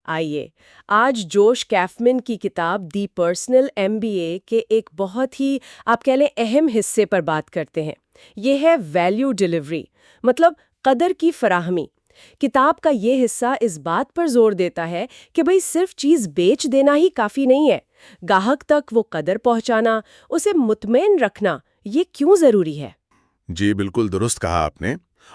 آئیے آج جوش کیفمن کی کتاب دی پرسنل MBA کے ایک بہت ہی آپ کہہ لیں اہم حصے پر بات کرتے ہیں۔ یہ ہے ویلیو ڈیلیوری، مطلب قدر کی فراہمی۔ کتاب کا یہ حصہ اس بات پر زور دیتا ہے کہ بھئی صرف چیز بیچ دینا ہی کافی نہیں ہے، گاہک تک وہ قدر پہنچانا، اسے مطمئن رکھنا، یہ کیوں ضروری ہے؟ جی بالکل درست کہا آپ نے۔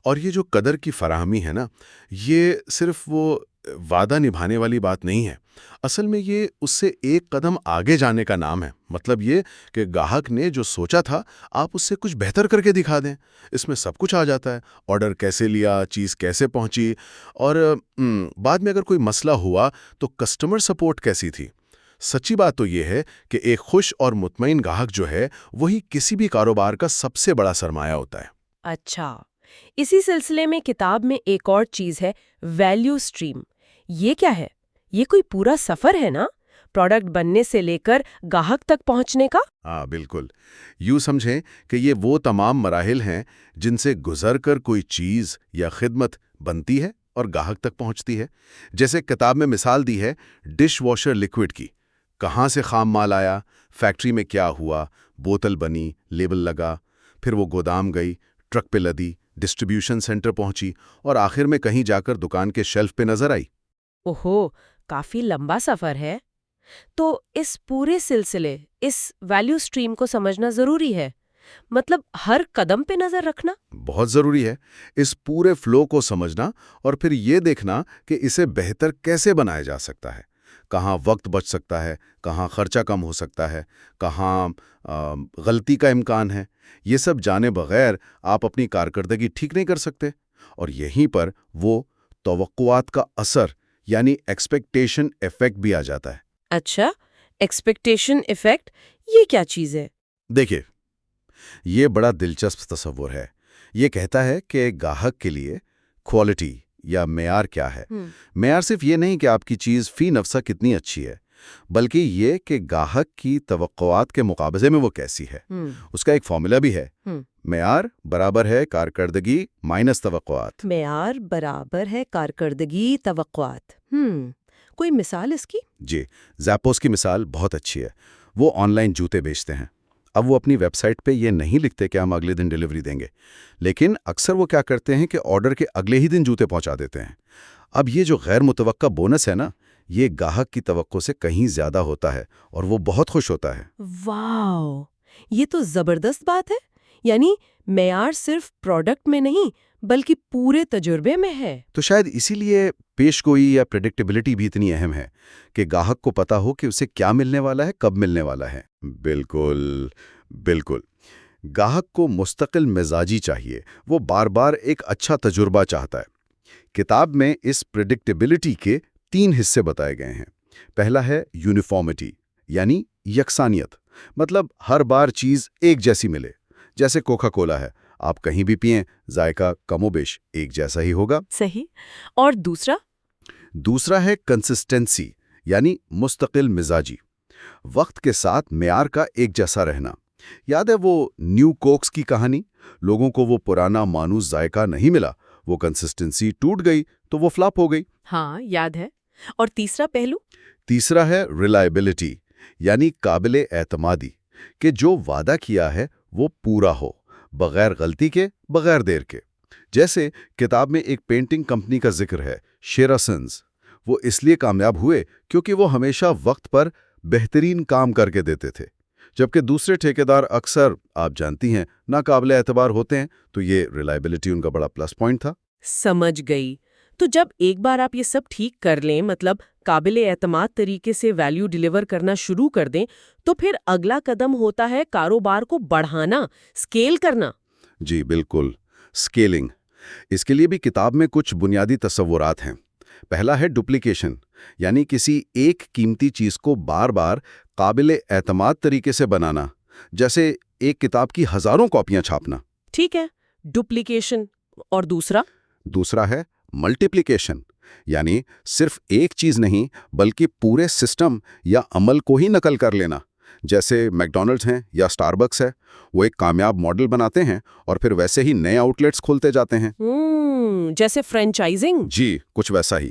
اور یہ جو قدر کی فراہمی ہے نا، یہ صرف وہ وعدہ نبھانے والی بات نہیں ہے۔ اصل میں یہ اس سے ایک قدم آگے جانے کا نام ہے۔ مطلب یہ کہ گاہک نے جو سوچا تھا آپ اس سے کچھ بہتر کر کے دکھا دیں۔ اس میں سب کچھ آ جاتا ہے، آرڈر کیسے لیا، چیز کیسے پہنچی، اور بعد میں اگر کوئی مسئلہ ہوا تو کسٹمر سپورٹ کیسی تھی۔ سچی بات تو یہ ہے کہ ایک خوش اور مطمئن گاہک جو ہے وہی کسی بھی کاروبار کا سب سے بڑا سرمایہ ہوتا ہے۔ اچھا، اسی سلسلے میں کتاب میں ایک اور چیز ہے، ویلیو سٹریم۔ یہ کیا ہے؟ یہ کوئی پورا سفر ہے نا، پروڈکٹ بننے سے لے کر گاہک تک پہنچنے کا؟ ہاں بالکل، یوں سمجھیں کہ یہ وہ تمام مراحل ہیں جن سے گزر کر کوئی چیز یا خدمت بنتی ہے اور گاہک تک پہنچتی ہے۔ جیسے کتاب میں مثال دی ہے ڈش واشر لکوڈ کی۔ کہاں سے خام مال آیا، فیکٹری میں کیا ہوا، بوتل بنی، لیبل لگا، پھر وہ گودام گئی، ٹرک پہ لدی، ڈسٹریبیوشن سینٹر پہنچی، اور آخر میں کہیں جا کر دکان کے شیلف پہ نظر آئی۔ اوہو، کافی لمبا سفر ہے۔ تو اس پورے سلسلے، اس ویلیو سٹریم کو سمجھنا ضروری ہے، مطلب ہر قدم پہ نظر رکھنا؟ بہت ضروری ہے اس پورے فلو کو سمجھنا، اور پھر یہ دیکھنا کہ اسے بہتر کیسے بنایا جا سکتا ہے۔ کہاں وقت بچ سکتا ہے، کہاں خرچہ کم ہو سکتا ہے، کہاں غلطی کا امکان ہے۔ یہ سب جانے بغیر آپ اپنی کارکردگی ٹھیک نہیں کر سکتے۔ اور یہیں پر وہ توقعات کا اثر یعنی ایکسپیکٹیشن ایفیکٹ بھی آ جاتا ہے۔ اچھا، ایکسپیکٹیشن ایفیکٹ، یہ کیا چیز ہے؟ دیکھیے، یہ بڑا دلچسپ تصور ہے۔ یہ کہتا ہے کہ گاہک کے لیے کوالٹی یا معیار کیا ہے۔ معیار صرف یہ نہیں کہ آپ کی چیز فی نفسہ کتنی اچھی ہے، بلکہ یہ کہ گاہک کی توقعات کے مقابلے میں وہ کیسی ہے۔ اس کا ایک فارمولا بھی ہے، معیار برابر ہے کارکردگی مائنس توقعات۔ معیار برابر ہے کارکردگی توقعات۔ کوئی مثال اس کی؟ جی، زیپوس کی مثال بہت اچھی ہے۔ وہ آن لائن جوتے بیچتے ہیں۔ اب وہ اپنی ویب سائٹ پہ یہ نہیں لکھتے کہ ہم اگلے دن ڈیلیوری دیں گے، لیکن اکثر وہ کیا کرتے ہیں کہ آرڈر کے اگلے ہی دن جوتے پہنچا دیتے ہیں۔ اب یہ جو غیر متوقع بونس ہے نا، یہ گاہک کی توقع سے کہیں زیادہ ہوتا ہے اور وہ بہت خوش ہوتا ہے۔ واو، یہ تو زبردست بات ہے۔ یعنی معیار صرف پروڈکٹ میں نہیں بلکہ پورے تجربے میں ہے۔ تو شاید اسی لیے پیش گوئی یا پریڈکٹیبلٹی بھی اتنی اہم ہے کہ گاہک کو پتا ہو کہ اسے کیا ملنے والا ہے، کب ملنے والا ہے۔ بالکل بالکل، گاہک کو مستقل مزاجی چاہیے، وہ بار بار ایک اچھا تجربہ چاہتا ہے۔ کتاب میں اس پریڈکٹیبلٹی کے 3 حصے بتائے گئے ہیں۔ پہلا ہے یونیفارمٹی، یعنی یکسانیت، مطلب ہر بار چیز ایک جیسی ملے۔ جیسے کوکا کولا ہے، آپ کہیں بھی پئیں، ذائقہ کم و بیش ایک جیسا ہی ہوگا۔ صحیح۔ اور دوسرا ہے کنسسٹنسی، یعنی مستقل مزاجی، وقت کے ساتھ معیار کا ایک جیسا رہنا۔ یاد ہے وہ نیو کوکس کی کہانی؟ لوگوں کو وہ پرانا مانوس ذائقہ نہیں ملا، وہ کنسسٹنسی ٹوٹ گئی تو وہ فلاپ ہو گئی۔ ہاں یاد ہے۔ اور تیسرا ہے ریلائبلٹی، یعنی قابل اعتمادی، کہ جو وعدہ کیا ہے وہ پورا ہو، بغیر غلطی کے، بغیر دیر کے۔ جیسے کتاب میں ایک پینٹنگ کمپنی کا ذکر ہے، شیراسنز۔ وہ اس لیے کامیاب ہوئے کیونکہ وہ ہمیشہ وقت پر بہترین کام کر کے دیتے تھے، جبکہ دوسرے ٹھیکیدار اکثر، آپ جانتی ہیں، ناقابل اعتبار ہوتے ہیں۔ تو یہ ریلائبلٹی ان کا بڑا پلس پوائنٹ تھا۔ سمجھ گئی۔ تو جب ایک بار آپ یہ سب ٹھیک کر لیں، مطلب قابل اعتماد طریقے سے ویلیو ڈیلیور کرنا شروع کر دیں، تو پھر اگلا قدم ہوتا ہے کاروبار کو بڑھانا، اسکیل کرنا۔ جی بالکل، اسکیلنگ۔ اس کے لیے بھی کتاب میں کچھ بنیادی تصورات ہیں۔ پہلا ہے ڈپلیکیشن، یعنی کسی ایک قیمتی چیز کو بار بار قابل اعتماد طریقے سے بنانا، جیسے ایک کتاب کی ہزاروں کاپیاں چھاپنا۔ ٹھیک ہے، ڈپلیکیشن۔ اور دوسرا ہے ملٹیپلیکیشن، یعنی صرف ایک چیز نہیں بلکہ پورے سسٹم یا عمل کو ہی نقل کر لینا۔ جیسے میکڈونلڈز ہیں یا سٹاربکس ہے، وہ ایک کامیاب ماڈل بناتے ہیں اور پھر ویسے ہی نئے آؤٹ لیٹس کھولتے جاتے ہیں۔ جیسے فرینچائزنگ۔ جی، کچھ ویسا ہی۔